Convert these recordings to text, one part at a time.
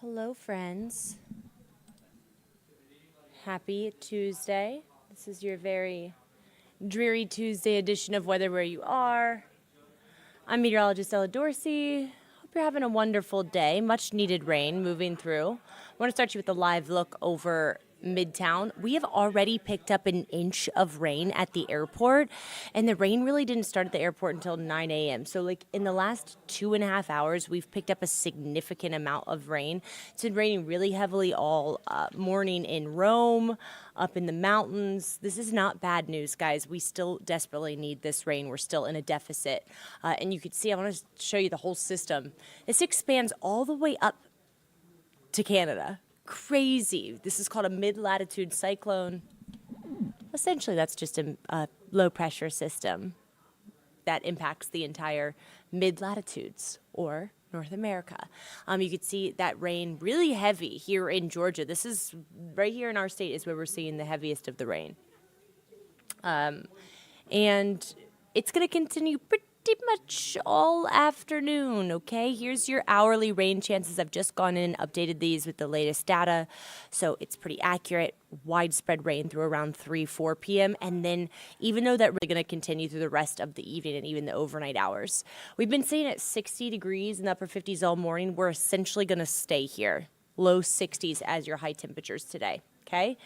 Hello, friends. Happy Tuesday. This is your very dreary Tuesday edition of Weather Where You Are. I'm Meteorologist Ella Dorsey. Hope you're having a wonderful day. Much needed rain moving through. I want to start you with a live look over Midtown. We have already picked up an inch of rain at the airport, and the rain really didn't start at the airport until 9 a.m. So, in the last 2.5 hours, we've picked up a significant amount of rain. It's been raining really heavily all morning in Rome, up in the mountains. This is not bad news, guys. We still desperately need this rain. We're still in a deficit. And you can see, I want to show you the whole system. This expands all the way up to Canada. Crazy. This is called a mid-latitude cyclone. Essentially, that's just a low-pressure system that impacts the entire mid-latitudes, or North America. You can see that rain really heavy here in Georgia. This is right here in our state is where we're seeing the heaviest of the rain. And it's going to continue pretty much all afternoon, okay? Here's your hourly rain chances. I've just gone in and updated these with the latest data, so it's pretty accurate. Widespread rain through around 4 p.m., and then even though that's really going to continue through the rest of the evening and even the overnight hours. We've been staying at 60 degrees in the upper 50s all morning. We're essentially going to stay here. Low 60s as your high temperatures today, okay?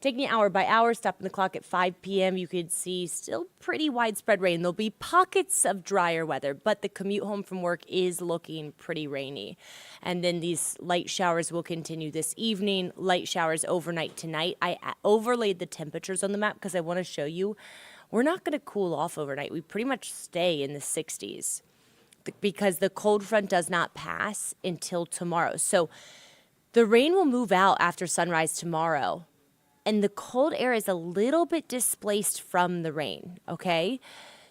Taking it hour by hour, stopping the clock at 5 p.m., you could see still pretty widespread rain. There'll be pockets of drier weather, but the commute home from work is looking pretty rainy. And then these light showers will continue this evening, light showers overnight tonight. I overlaid the temperatures on the map because I want to show you we're not going to cool off overnight. We pretty much stay in the 60s because the cold front does not pass until tomorrow. So the rain will move out after sunrise tomorrow. And the cold air is a little bit displaced from the rain, okay?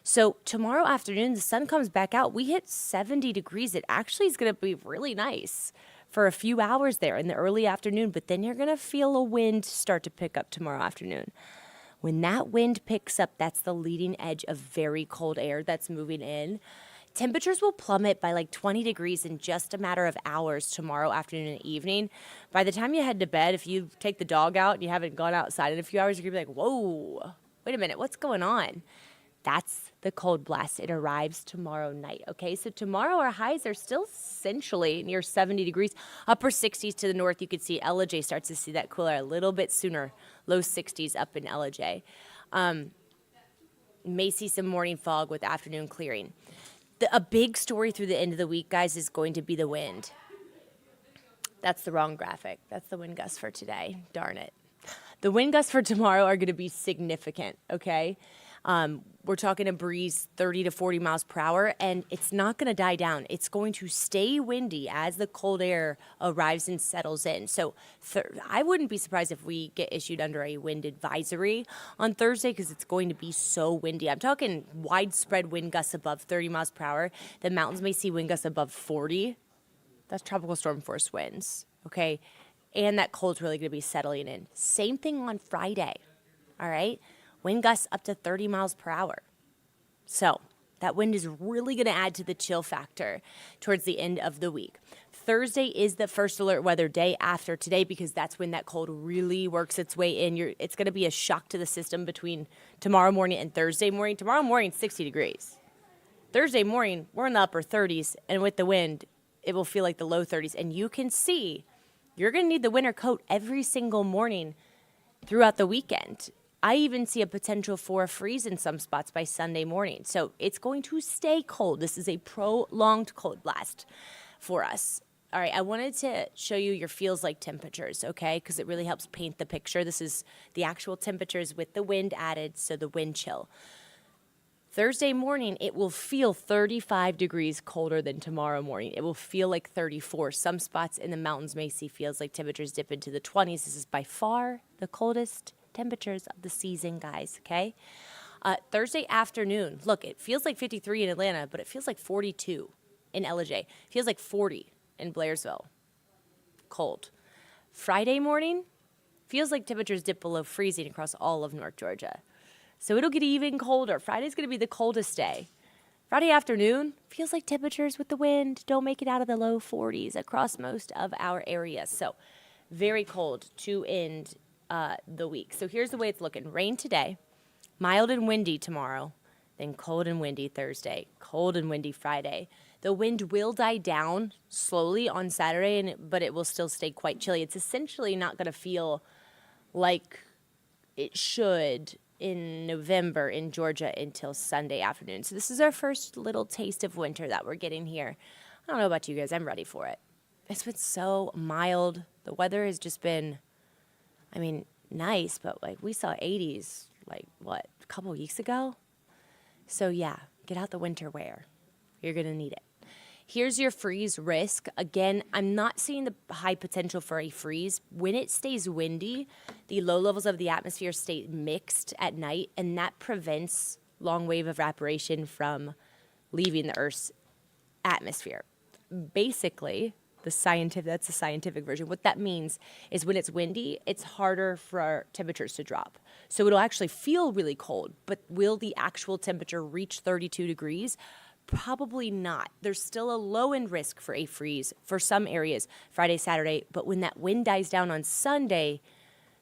So tomorrow afternoon, the sun comes back out. We hit 70 degrees. It actually is going to be really nice for a few hours there in the early afternoon, but then you're going to feel a wind start to pick up tomorrow afternoon. When that wind picks up, that's the leading edge of very cold air that's moving in. Temperatures will plummet by 20 degrees in just a matter of hours tomorrow afternoon and evening. By the time you head to bed, if you take the dog out and you haven't gone outside in a few hours, you're going to be like, whoa, wait a minute, what's going on? That's the cold blast. It arrives tomorrow night, okay? So tomorrow our highs are still essentially near 70 degrees. Upper 60s to the north. You can see LJ starts to see that cooler a little bit sooner. Low 60s up in LJ. May see some morning fog with afternoon clearing. A big story through the end of the week, guys, is going to be the wind. That's the wrong graphic. That's the wind gusts for today. Darn it. The wind gusts for tomorrow are going to be significant, okay? We're talking a breeze 30 to 40 miles per hour, and it's not going to die down. It's going to stay windy as the cold air arrives and settles in. So I wouldn't be surprised if we get issued under a wind advisory on Thursday because it's going to be so windy. I'm talking widespread wind gusts above 30 miles per hour. The mountains may see wind gusts above 40. That's tropical storm force winds, okay? And that cold's really going to be settling in. Same thing on Friday, all right? Wind gusts up to 30 miles per hour. So that wind is really going to add to the chill factor towards the end of the week. Thursday is the first alert weather day after today because that's when that cold really works its way in. It's going to be a shock to the system between tomorrow morning and Thursday morning. Tomorrow morning, 60 degrees. Thursday morning, we're in the upper 30s, and with the wind, it will feel like the low 30s. And you can see you're going to need the winter coat every single morning throughout the weekend. I even see a potential for a freeze in some spots by Sunday morning. So it's going to stay cold. This is a prolonged cold blast for us. All right, I wanted to show you your feels like temperatures, okay, because it really helps paint the picture. This is the actual temperatures with the wind added, so the wind chill. Thursday morning, it will feel 35 degrees colder than tomorrow morning. It will feel like 34. Some spots in the mountains may see feels like temperatures dip into the 20s. This is by far the coldest temperatures of the season, guys, okay? Thursday afternoon, look, it feels like 53 in Atlanta, but it feels like 42 in LJ. It feels like 40 in Blairsville. Cold. Friday morning, feels like temperatures dip below freezing across all of North Georgia. So it'll get even colder. Friday's going to be the coldest day Friday afternoon feels like temperatures with the wind don't make it out of the low 40s across most of our areas. So very cold to end the week. So here's the way it's looking. Rain today, mild and windy tomorrow, then cold and windy Thursday, cold and windy Friday. The wind will die down slowly on Saturday, but it will still stay quite chilly. It's essentially not going to feel like it should in November in Georgia until Sunday afternoon. So this is our first little taste of winter that we're getting here. I don't know about you guys. I'm ready for it. It's been so mild. The weather has just been, nice, but like we saw 80s, a couple weeks ago? So yeah, get out the winter wear. You're going to need it. Here's your freeze risk. Again, I'm not seeing the high potential for a freeze. When it stays windy, the low levels of the atmosphere stay mixed at night, and that prevents long wave evaporation from leaving the Earth's atmosphere. Basically, that's the scientific version. What that means is when it's windy, it's harder for our temperatures to drop. So it'll actually feel really cold, but will the actual temperature reach 32 degrees? Probably not. There's still a low end risk for a freeze for some areas Friday, Saturday, but when that wind dies down on Sunday,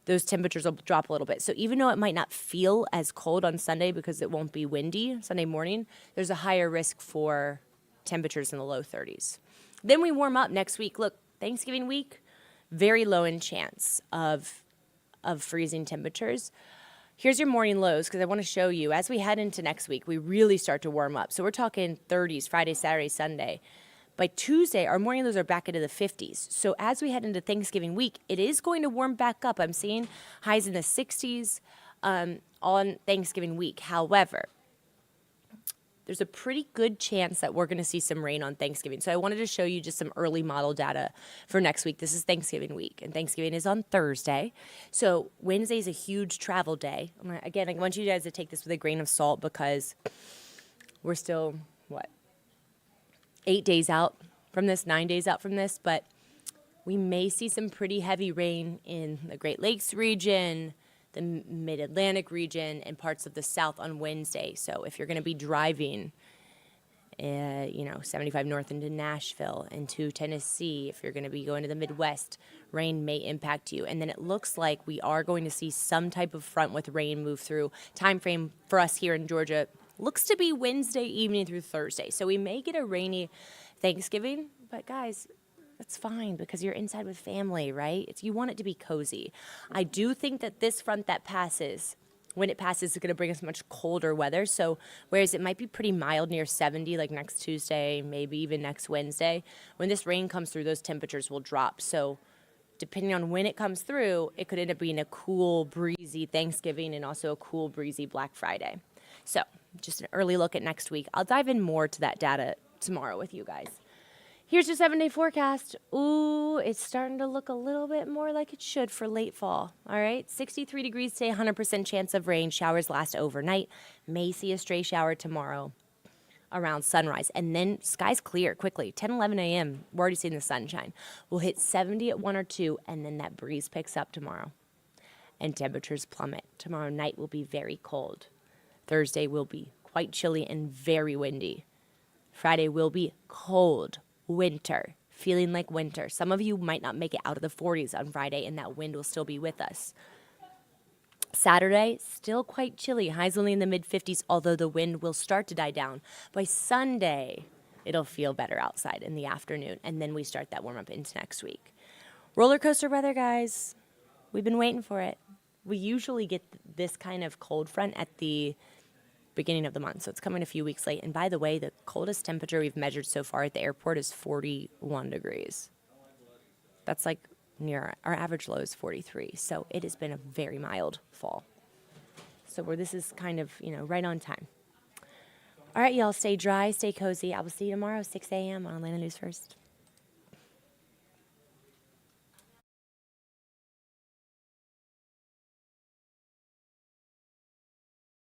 those temperatures will drop a little bit. So even though it might not feel as cold on Sunday because it won't be windy Sunday morning, there's a higher risk for temperatures in the low 30s. Then we warm up next week. Look, Thanksgiving week, very low in chance of freezing temperatures. Here's your morning lows because I want to show you as we head into next week, we really start to warm up. So we're talking 30s Friday, Saturday, Sunday. By Tuesday, our morning lows are back into the 50s. So as we head into Thanksgiving week, it is going to warm back up. I'm seeing highs in the 60s on Thanksgiving week. However, there's a pretty good chance that we're going to see some rain on Thanksgiving. So I wanted to show you just some early model data for next week. This is Thanksgiving week, and Thanksgiving is on Thursday. So Wednesday is a huge travel day. Again, I want you guys to take this with a grain of salt because we're still, 8 days out from this, 9 days out from this, but we may see some pretty heavy rain in the Great Lakes region, the mid-Atlantic region, and parts of the South on Wednesday. So if you're going to be driving, 75 north into Nashville, into Tennessee, if you're going to be going to the Midwest, rain may impact you. And then it looks like we are going to see some type of front with rain move through. Time frame for us here in Georgia looks to be Wednesday evening through Thursday. So we may get a rainy Thanksgiving, but guys, that's fine because you're inside with family, right? You want it to be cozy. I do think that this front that passes, when it passes, is going to bring us much colder weather. So whereas it might be pretty mild near 70, like next Tuesday, maybe even next Wednesday, when this rain comes through, those temperatures will drop. So depending on when it comes through, it could end up being a cool, breezy Thanksgiving and also a cool, breezy Black Friday. So just an early look at next week. I'll dive in more to that data tomorrow with you guys. Here's your 7-day forecast. Ooh, it's starting to look a little bit more like it should for late fall. All right, 63 degrees today, 100% chance of rain. Showers last overnight. May see a stray shower tomorrow around sunrise. And then skies clear quickly. 10, 11 a.m., we're already seeing the sunshine. We'll hit 70 at 1 or 2, and then that breeze picks up tomorrow. And temperatures plummet. Tomorrow night will be very cold. Thursday will be quite chilly and very windy. Friday will be cold. Winter, feeling like winter. Some of you might not make it out of the 40s on Friday, and that wind will still be with us. Saturday, still quite chilly. Highs only in the mid-50s, although the wind will start to die down. By Sunday, it'll feel better outside in the afternoon, and then we start that warm-up into next week. Roller coaster weather, guys. We've been waiting for it. We usually get this kind of cold front at the beginning of the month, so it's coming a few weeks late. And by the way, the coldest temperature we've measured so far at the airport is 41 degrees. That's like near our average low is 43. So it has been a very mild fall. So this is kind of, right on time. All right, y'all, stay dry, stay cozy. I will see you tomorrow, 6 a.m. on Atlanta News First.